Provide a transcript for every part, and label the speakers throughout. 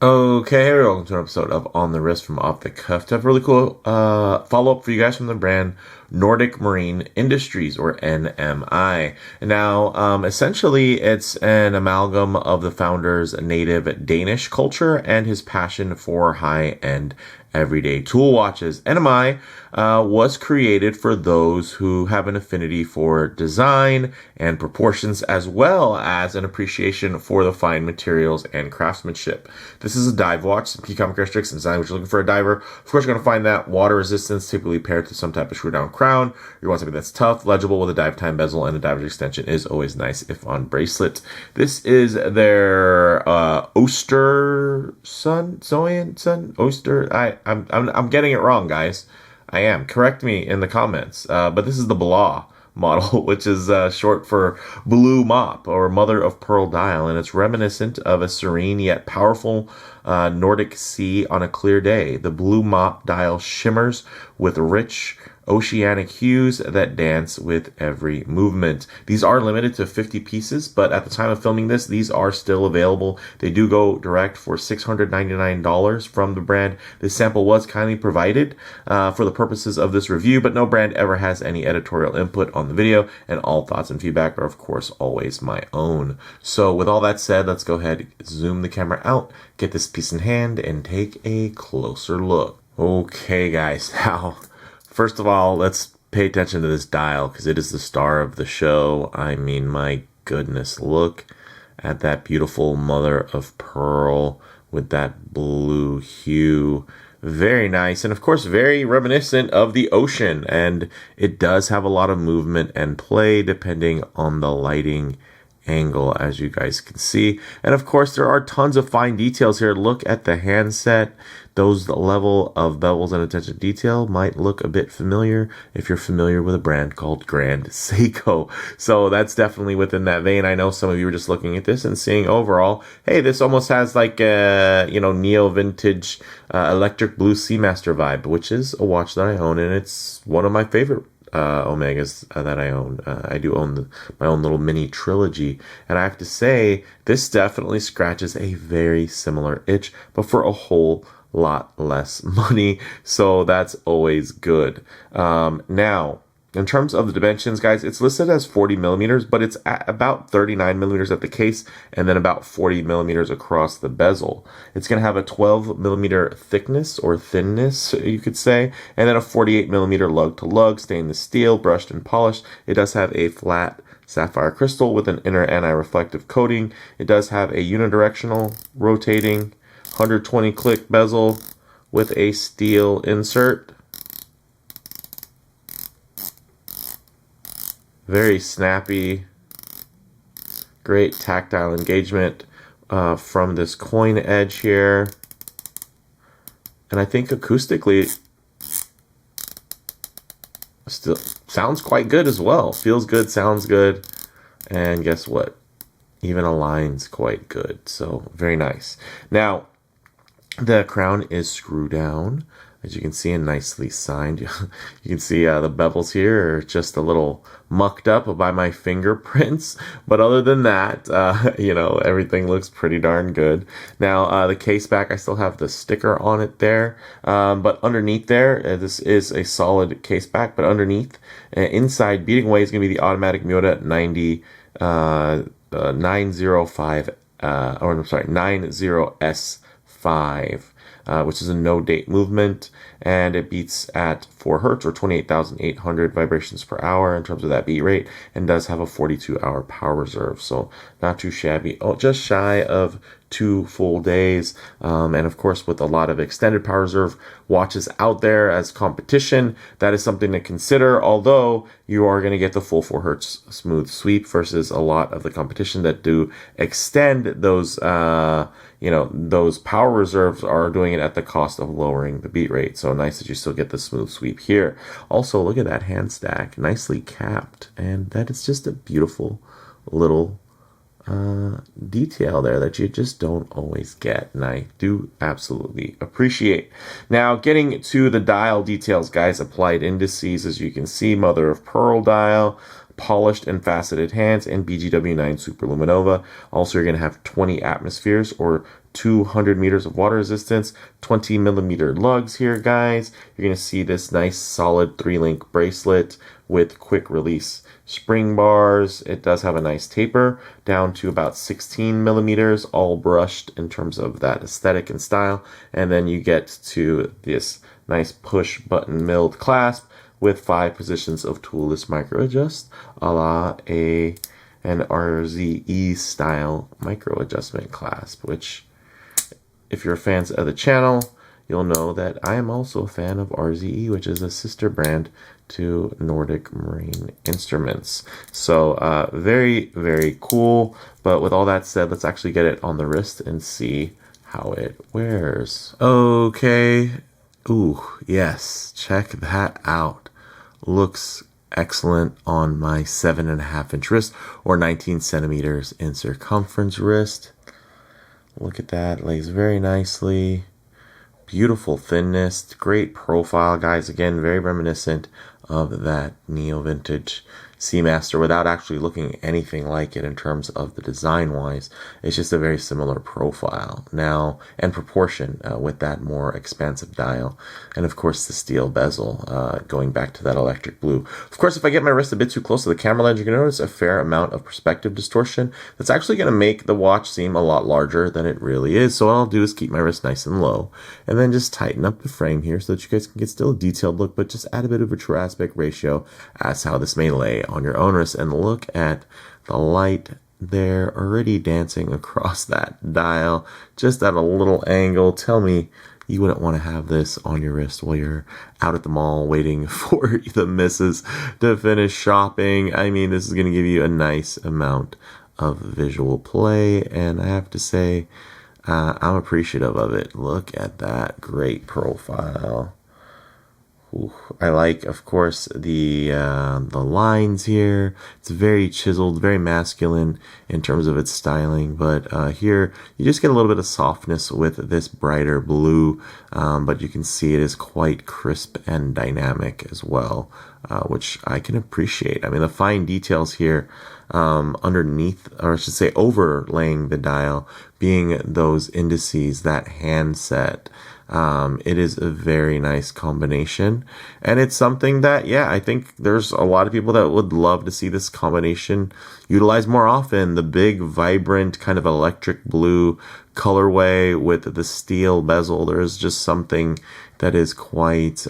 Speaker 1: Okay, hey, welcome to an episode of On the Wrist from Off the Cuff. To have a really cool follow-up for you guys from the brand Nordic Marine Industries, or NMI. Now, essentially, it's an amalgam of the founder's native Danish culture and his passion for high-end everyday tool watches. NMI was created for those who have an affinity for design and proportions, as well as an appreciation for the fine materials and craftsmanship. This is a dive watch, some key common characteristics and design which you're looking for a diver. Of course, you're going to find that water resistance, typically paired to some type of screw down crown. You want something that's tough, legible with a dive time bezel, and a diver's extension is always nice if on bracelet. This is their I'm getting it wrong, guys. I am. Correct me in the comments. But this is the Blah model, which is short for Blue MoP, or Mother of Pearl dial, and it's reminiscent of a serene yet powerful Nordic sea on a clear day. The Blue MoP dial shimmers with rich oceanic hues that dance with every movement. These are limited to 50 pieces, but at the time of filming this, these are still available. They do go direct for $699 from the brand. This sample was kindly provided for the purposes of this review, but no brand ever has any editorial input on the video, and all thoughts and feedback are, of course, always my own. So with all that said, let's go ahead, zoom the camera out, get this piece in hand, and take a closer look. Okay, guys, now, first of all, let's pay attention to this dial because it is the star of the show. I mean, my goodness, look at that beautiful mother of pearl with that blue hue. Very nice, and of course, very reminiscent of the ocean. And it does have a lot of movement and play depending on the lighting angle, as you guys can see. And of course, there are tons of fine details here. Look at the handset. Those level of bevels and attention to detail might look a bit familiar if you're familiar with a brand called Grand Seiko. So that's definitely within that vein. I know some of you are just looking at this and seeing overall, hey, this almost has like a, neo vintage electric blue Seamaster vibe, which is a watch that I own, and it's one of my favorite Omegas that I own. I do own my own little mini trilogy, and I have to say, this definitely scratches a very similar itch, but for a whole lot less money, so that's always good. Now, in terms of the dimensions, guys, it's listed as 40 millimeters, but it's at about 39 millimeters at the case, and then about 40 millimeters across the bezel. It's going to have a 12 millimeter thickness, or thinness, you could say, and then a 48 millimeter lug to lug, stainless steel, brushed and polished. It does have a flat sapphire crystal with an inner anti-reflective coating. It does have a unidirectional rotating 120 click bezel with a steel insert. Very snappy, great tactile engagement from this coin edge here. And I think acoustically still sounds quite good as well. Feels good, sounds good, and guess what? Even aligns quite good. So very nice. Now, the crown is screw down, as you can see, and nicely signed. You can see the bevels here are just a little mucked up by my fingerprints, but other than that, everything looks pretty darn good. Now, the case back, I still have the sticker on it there, but underneath there, this is a solid case back, but underneath, inside, beating away is going to be the automatic Miyota 90S5, which is a no date movement, and it beats at 4 hertz or 28,800 vibrations per hour in terms of that beat rate, and does have a 42-hour power reserve, so not too shabby. Just shy of 2 full days, and of course, with a lot of extended power reserve watches out there as competition, that is something to consider, although you are going to get the full 4 hertz smooth sweep versus a lot of the competition that do extend those those power reserves are doing it at the cost of lowering the beat rate. So nice that you still get the smooth sweep here. Also, look at that hand stack, nicely capped, and that is just a beautiful little detail there that you just don't always get, and I do absolutely appreciate. Now, getting to the dial details, guys, applied indices, as you can see, mother of pearl dial, polished and faceted hands, and BGW9 Superluminova. Also, you're going to have 20 atmospheres, or 200 meters of water resistance, 20 millimeter lugs here, guys. You're going to see this nice solid 3-link bracelet with quick release spring bars. It does have a nice taper down to about 16 millimeters, all brushed in terms of that aesthetic and style. And then you get to this nice push button milled clasp with 5 positions of toolless micro adjust, a la an RZE style micro adjustment clasp, which if you're fans of the channel, you'll know that I am also a fan of RZE, which is a sister brand to Nordic Marine Instruments. So very, very cool. But with all that said, let's actually get it on the wrist and see how it wears. Okay. Ooh, yes. Check that out. Looks excellent on my 7.5-inch wrist, or 19 centimeters in circumference wrist. Look at that. Lays very nicely. Beautiful thinness. Great profile, guys. Again, very reminiscent of that neo vintage Seamaster without actually looking anything like it in terms of the design wise. It's just a very similar profile now and proportion with that more expansive dial, and of course the steel bezel going back to that electric blue. Of course, if I get my wrist a bit too close to the camera lens, you're going to notice a fair amount of perspective distortion that's actually going to make the watch seem a lot larger than it really is. So what I'll do is keep my wrist nice and low and then just tighten up the frame here so that you guys can get still a detailed look, but just add a bit of a true aspect ratio as how this may lay on your own wrist. And look at the light there already dancing across that dial just at a little angle. Tell me you wouldn't want to have this on your wrist while you're out at the mall waiting for the missus to finish shopping. I mean, this is going to give you a nice amount of visual play, and I have to say I'm appreciative of it. Look at that great profile. Ooh, I like, of course, the lines here. It's very chiseled, very masculine in terms of its styling. But here, you just get a little bit of softness with this brighter blue. But you can see it is quite crisp and dynamic as well, which I can appreciate. I mean, the fine details here underneath, or I should say overlaying the dial, being those indices, that handset. It is a very nice combination, and it's something that, yeah, I think there's a lot of people that would love to see this combination utilized more often. The big, vibrant kind of electric blue colorway with the steel bezel. There's just something that is quite,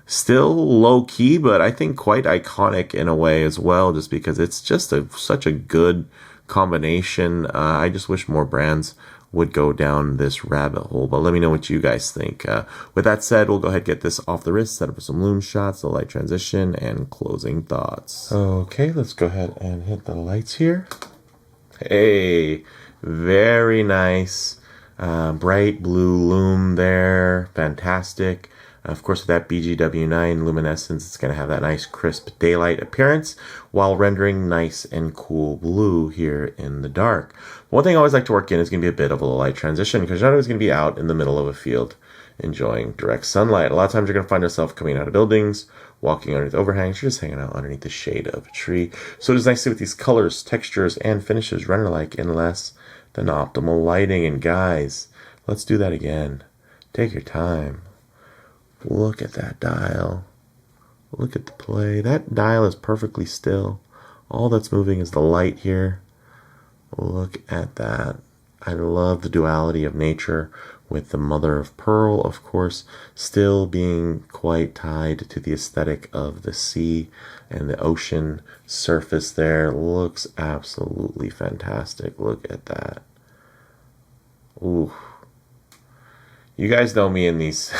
Speaker 1: still low key, but I think quite iconic in a way as well, just because it's just such a good combination. I just wish more brands would go down this rabbit hole, but let me know what you guys think. With that said, we'll go ahead and get this off the wrist, set up for some loom shots, the light transition, and closing thoughts. Okay, let's go ahead and hit the lights here. Hey, very nice, bright blue loom there, fantastic. Of course, with that BGW9 luminescence, it's going to have that nice crisp daylight appearance while rendering nice and cool blue here in the dark. One thing I always like to work in is going to be a bit of a light transition, because you're not always going to be out in the middle of a field enjoying direct sunlight. A lot of times you're going to find yourself coming out of buildings, walking underneath overhangs, you're just hanging out underneath the shade of a tree. So it is nice to see what these colors, textures, and finishes render like in less than optimal lighting. And guys, let's do that again. Take your time. Look at that dial. Look at the play. That dial is perfectly still. All that's moving is the light here. Look at that. I love the duality of nature, with the mother of pearl, of course, still being quite tied to the aesthetic of the sea, and the ocean surface there looks absolutely fantastic. Look at that. Ooh. You guys know me in these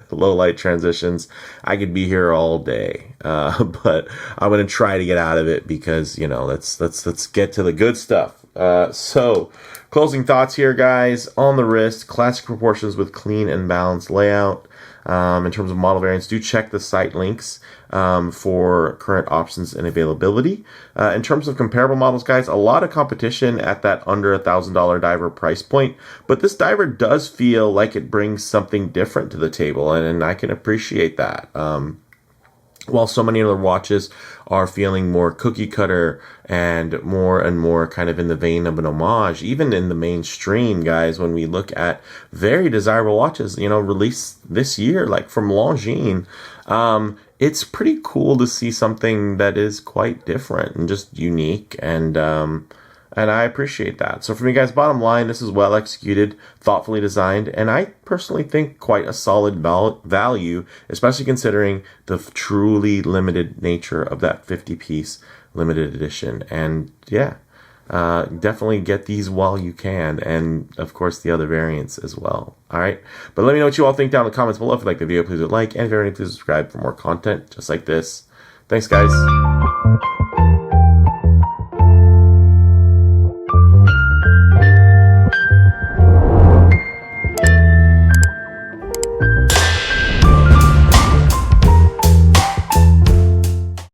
Speaker 1: low light transitions. I could be here all day, but I'm gonna try to get out of it, because let's get to the good stuff. So closing thoughts here, guys. On the wrist, classic proportions with clean and balanced layout. In terms of model variants, do check the site links for current options and availability. In terms of comparable models, guys, a lot of competition at that under $1,000 diver price point, but this diver does feel like it brings something different to the table, and I can appreciate that. while so many other watches are feeling more cookie cutter and more kind of in the vein of an homage, even in the mainstream, guys, when we look at very desirable watches, released this year, like from Longines, it's pretty cool to see something that is quite different and just unique, and I appreciate that. So for me, guys, bottom line, this is well executed, thoughtfully designed, and I personally think quite a solid value, especially considering the truly limited nature of that 50-piece limited edition. And yeah, definitely get these while you can, and of course the other variants as well. All right, but let me know what you all think down in the comments below. If you like the video, please hit like, and if you're new, please subscribe for more content just like this. Thanks, guys.